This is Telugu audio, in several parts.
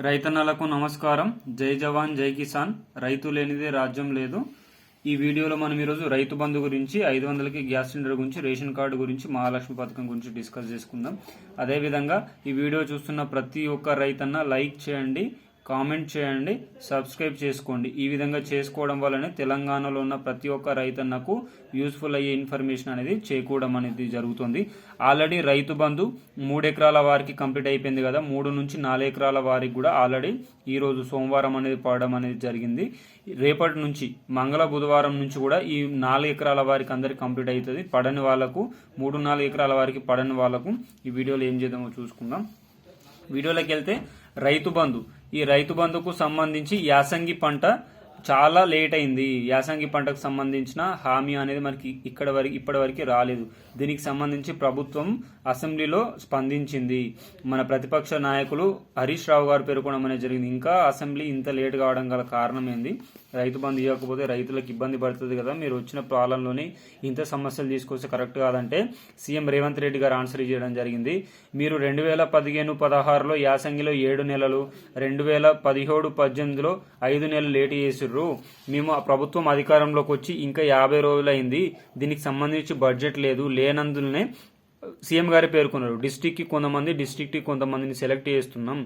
రైతన్నలకు నమస్కారం. జై జవాన్ జై కిసాన్. రైతు లేనిదే రాజ్యం లేదు. ఈ వీడియోలో మనం ఈరోజు రైతు బంధు గురించి, 500కి గ్యాస్ సిలిండర్ గురించి, రేషన్ కార్డు గురించి, మహాలక్ష్మి పథకం గురించి డిస్కస్ చేసుకుందాం. అదేవిధంగా ఈ వీడియో చూస్తున్న ప్రతి ఒక్క రైతన్న లైక్ చేయండి, కామెంట్ చేయండి, సబ్స్క్రైబ్ చేసుకోండి. ఈ విధంగా చేసుకోవడం వల్లనే తెలంగాణలో ఉన్న ప్రతి ఒక్క రైతన్నకు యూస్ఫుల్ అయ్యే ఇన్ఫర్మేషన్ అనేది చేకూడడం అనేది జరుగుతుంది. ఆల్రెడీ రైతు బంధు 3 ఎకరాల వారికి కంప్లీట్ అయిపోయింది కదా. 3 నుంచి 4 ఎకరాల వారికి కూడా ఆల్రెడీ ఈ రోజు సోమవారం అనేది పడడం అనేది జరిగింది. రేపటి నుంచి బుధవారం నుంచి కూడా ఈ 4 ఎకరాల వారికి అందరికి కంప్లీట్ అవుతుంది. పడని వాళ్లకు 3-4 ఎకరాల వారికి పడని వాళ్లకు ఈ వీడియోలో ఏం చేద్దామో చూసుకుందాం. వీడియోలోకి వెళ్తే రైతు బంధు, ఈ రైతు బంధుకు సంబంధించి యాసంగి పంట చాలా లేట్ అయింది. యాసంగి పంటకు సంబంధించిన హామీ అనేది మనకి ఇప్పటి వరకు రాలేదు. దీనికి సంబంధించి ప్రభుత్వం అసెంబ్లీలో స్పందించింది. మన ప్రతిపక్ష నాయకులు హరీష్ రావు గారు పేర్కొనడం అనేది జరిగింది. ఇంకా అసెంబ్లీ ఇంత లేట్ కావడం గల కారణం ఏంది? రైతు బంధు ఇవ్వకపోతే రైతులకు ఇబ్బంది పడుతుంది కదా, మీరు వచ్చిన పాలనలోనే ఇంత సమస్యలు తీసుకొస్తే కరెక్ట్ కాదంటే సీఎం రేవంత్ రెడ్డి గారు ఆన్సర్ చేయడం జరిగింది. మీరు 2015-16లో యాసంగిలో 7 నెలలు, 2017-18లో 5 నెలలు లేట్ చేసిర్రు. మేము ఆ ప్రభుత్వం అధికారంలోకి వచ్చి ఇంకా 50 రోజులైంది. దీనికి సంబంధించి బడ్జెట్ లేదు. లేనందులనే సీఎం గారు పేర్కొన్నారు, డిస్టిక్కి కొంతమందిని సెలెక్ట్ చేస్తున్నాం,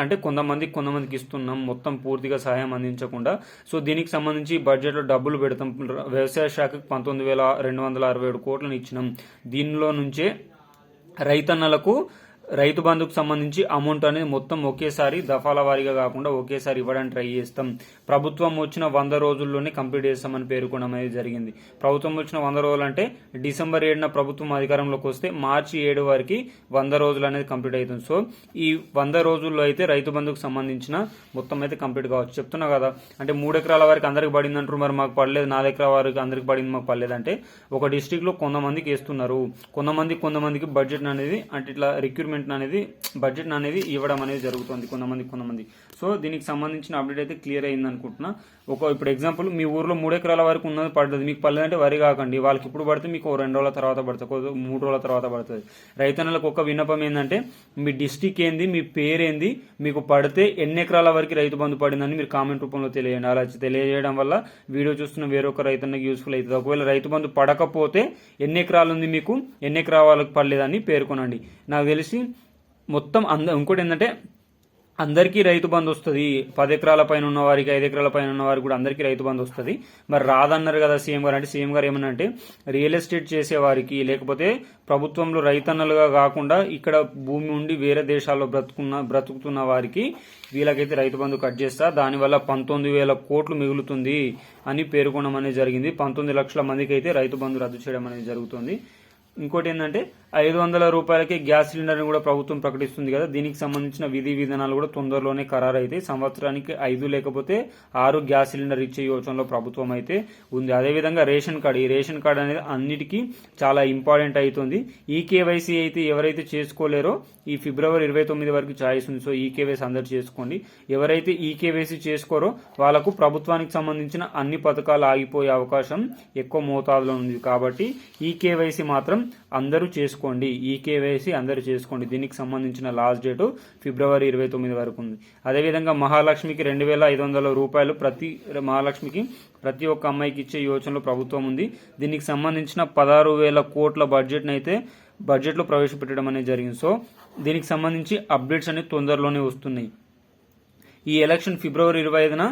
అంటే కొంతమందికి ఇస్తున్నాం, మొత్తం పూర్తిగా సహాయం అందించకుండా. సో దీనికి సంబంధించి బడ్జెట్లో డబ్బులు పెడతాం. వ్యవసాయ శాఖకు 19,267 కోట్లను ఇచ్చినాం. దీనిలో నుంచే రైతన్నలకు రైతు బంధుకు సంబంధించి అమౌంట్ అనేది మొత్తం ఒకేసారి దఫాల వారీగా కాకుండా ఒకేసారి ఇవ్వడానికి ట్రై చేస్తాం. ప్రభుత్వం వచ్చిన 100 రోజుల్లోనే కంప్లీట్ చేస్తామని పేర్కొనడం అనేది జరిగింది. ప్రభుత్వం వచ్చిన 100 రోజులు అంటే డిసెంబర్ 7న ప్రభుత్వం అధికారంలోకి వస్తే మార్చి 7 వరకు 100 రోజులు అనేది కంప్లీట్ అవుతుంది. సో ఈ 100 రోజుల్లో అయితే రైతు బంధుకు సంబంధించిన మొత్తం అయితే కంప్లీట్ కావచ్చు. చెప్తున్నా కదా, అంటే 3 ఎకరాల వారికి అందరికి పడింది అంటారు, మరి మాకు పడలేదు. 4 ఎకరాల వారికి అందరికి పడింది, మాకు పడలేదు అంటే ఒక డిస్టిక్ లో కొంతమందికి వేస్తున్నారు, కొంతమందికి బడ్జెట్ అనేది అంటే ఇట్లా రిక్రూట్మెంట్ అనేది బడ్జెట్ అనేది ఇవ్వడం అనేది జరుగుతుంది కొంతమంది. సో దీనికి సంబంధించిన అప్డేట్ అయితే క్లియర్ అయింది అనుకుంటున్నా. ఇప్పుడు ఎగ్జాంపుల్, మీ ఊర్లో 3 ఎకరాల వరకు ఉన్నది పడుతుంది, మీకు పడలేదంటే వరి కాకండి. వాళ్ళకి ఇప్పుడు పడితే మీకు 2 రోజుల తర్వాత పడుతుంది, 3 రోజుల తర్వాత పడుతుంది. రైతన్నలకు ఒక విన్నపం ఏంటంటే, మీ డిస్టిక్ ఏంది, మీ పేరేంది, మీకు పడితే ఎన్ని ఎకరాల వరకు రైతు బంధు పడిందని మీరు కామెంట్ రూపంలో తెలియజేయండి. అలా తెలియజేయడం వల్ల వీడియో చూస్తున్న వేరొక రైతన్నకి యూస్ఫుల్ అవుతుంది. ఒకవేళ రైతు బంధు పడకపోతే ఎన్ని ఎకరాలు ఉంది, మీకు ఎన్ని ఎకరాల వాళ్ళకి పడలేదని పేర్కొనండి. నాకు తెలిసి మొత్తం ఇంకోటి ఏంటంటే, అందరికీ రైతు బంధు వస్తుంది. 10 ఎకరాల పైన ఉన్న వారికి, 5 ఎకరాల పైన ఉన్న వారికి కూడా అందరికీ రైతు బంధు వస్తుంది. మరి రాదన్నారు కదా సీఎం గారు. అంటే సీఎం గారు ఏమన్నంటే, రియల్ ఎస్టేట్ చేసే వారికి, లేకపోతే ప్రభుత్వంలో రైతన్నలుగా కాకుండా ఇక్కడ భూమి ఉండి వేరే దేశాల్లో బ్రతుకుతున్న వారికి వీళ్ళకైతే రైతు బంధు కట్ చేస్తా, దానివల్ల 19,000 కోట్లు మిగులుతుంది అని పేర్కొనడం అనేది జరిగింది. 19 లక్షల మందికి అయితే రైతు బంధు రద్దు చేయడం అనేది జరుగుతుంది. ఇంకోటి ఏంటంటే, 500 రూపాయలకి గ్యాస్ సిలిండర్ కూడా ప్రభుత్వం ప్రకటిస్తుంది కదా. దీనికి సంబంధించిన విధి విధానాలు కూడా తొందరలోనే ఖరారు అయితే సంవత్సరానికి 5 లేకపోతే 6 గ్యాస్ సిలిండర్ ఇచ్చే యోచనలో ప్రభుత్వం అయితే ఉంది. అదేవిధంగా రేషన్ కార్డు, ఈ రేషన్ కార్డు అనేది అన్నిటికీ చాలా ఇంపార్టెంట్ అవుతుంది. ఈ కేవైసీ అయితే ఎవరైతే చేసుకోలేరో ఈ ఫిబ్రవరి 29 వరకు ఛాయిస్ ఉంది. సో ఈ కేవైసీ అందరు చేసుకోండి. ఎవరైతే ఈ కేవైసీ చేసుకోరో వాళ్ళకు ప్రభుత్వానికి సంబంధించిన అన్ని పథకాలు ఆగిపోయే అవకాశం ఎక్కువ మోతాదులో ఉంది. కాబట్టి ఈ కేవైసీ మాత్రం అందరూ చేసుకోండి. ఈ కేవైసీ అందరూ చేసుకోండి. దీనికి సంబంధించిన లాస్ట్ డేటు ఫిబ్రవరి 29 వరకు ఉంది. అదేవిధంగా మహాలక్ష్మికి 2,500 రూపాయలు మహాలక్ష్మికి ప్రతి ఒక్క అమ్మాయికి ఇచ్చే యోచనలో ప్రభుత్వం ఉంది. దీనికి సంబంధించిన 16,000 కోట్ల బడ్జెట్లో ప్రవేశపెట్టడం అనేది జరిగింది. సో దీనికి సంబంధించి అప్డేట్స్ అనేవి తొందరలోనే వస్తున్నాయి. ఈ ఎలక్షన్ ఫిబ్రవరి 25న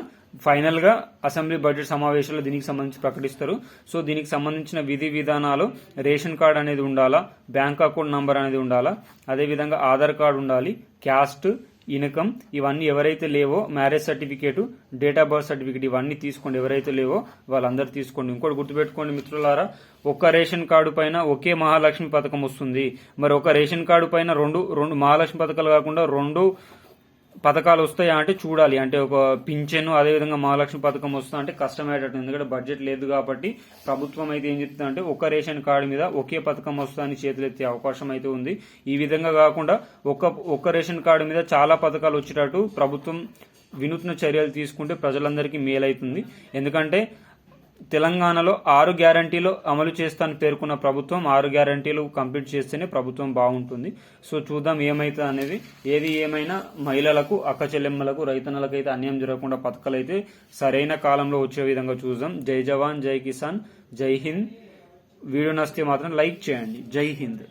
ఫైనల్ గా అసెంబ్లీ బడ్జెట్ సమావేశాల్లో దీనికి సంబంధించి ప్రకటిస్తారు. సో దీనికి సంబంధించిన విధి విధానాలు, రేషన్ కార్డు అనేది ఉండాలా, బ్యాంక్ అకౌంట్ నంబర్ అనేది ఉండాలా, అదేవిధంగా ఆధార్ కార్డు ఉండాలి, క్యాస్ట్, ఇన్కమ్ ఇవన్నీ ఎవరైతే లేవో, marriage certificate, date of birth certificate ఇవన్నీ తీసుకోండి. ఎవరైతే లేవో వాళ్ళందరూ తీసుకోండి. ఇంకోటి గుర్తుపెట్టుకోండి మిత్రులారా, ఒక్క రేషన్ కార్డు పైన ఒకే మహాలక్ష్మి పథకం వస్తుంది. మరి ఒక రేషన్ కార్డు పైన రెండు మహాలక్ష్మి పథకాలు కాకుండా 2 పథకాలు వస్తాయా అంటే చూడాలి. అంటే ఒక పింఛన్, అదేవిధంగా మహాలక్ష్మి పథకం వస్తుందా అంటే కష్టమయ్యేటట్టు, ఎందుకంటే బడ్జెట్ లేదు కాబట్టి ప్రభుత్వం అయితే ఏం చెప్తుందంటే ఒక రేషన్ కార్డు మీద ఒకే పథకం వస్తుందని చేతులెత్తే అవకాశం అయితే ఉంది. ఈ విధంగా కాకుండా ఒక్క రేషన్ కార్డు మీద చాలా పథకాలు వచ్చేటట్టు ప్రభుత్వం వినూత్న చర్యలు తీసుకుంటే ప్రజలందరికీ మేలైతుంది. ఎందుకంటే తెలంగాణలో 6 గ్యారంటీలు అమలు చేస్తానని పేర్కొన్న ప్రభుత్వం 6 గ్యారంటీలు కంప్లీట్ చేస్తేనే ప్రభుత్వం బాగుంటుంది. సో చూద్దాం ఏమైతే అనేది. ఏది ఏమైనా మహిళలకు, అక్క చెల్లెమ్మలకు, రైతన్నలకు అయితే అన్యాయం జరగకుండా పథకాలు అయితే సరైన కాలంలో వచ్చే విధంగా చూద్దాం. జై జవాన్, జై కిసాన్, జై హింద్. వీడియో నచ్చితే మాత్రం లైక్ చేయండి. జై హింద్.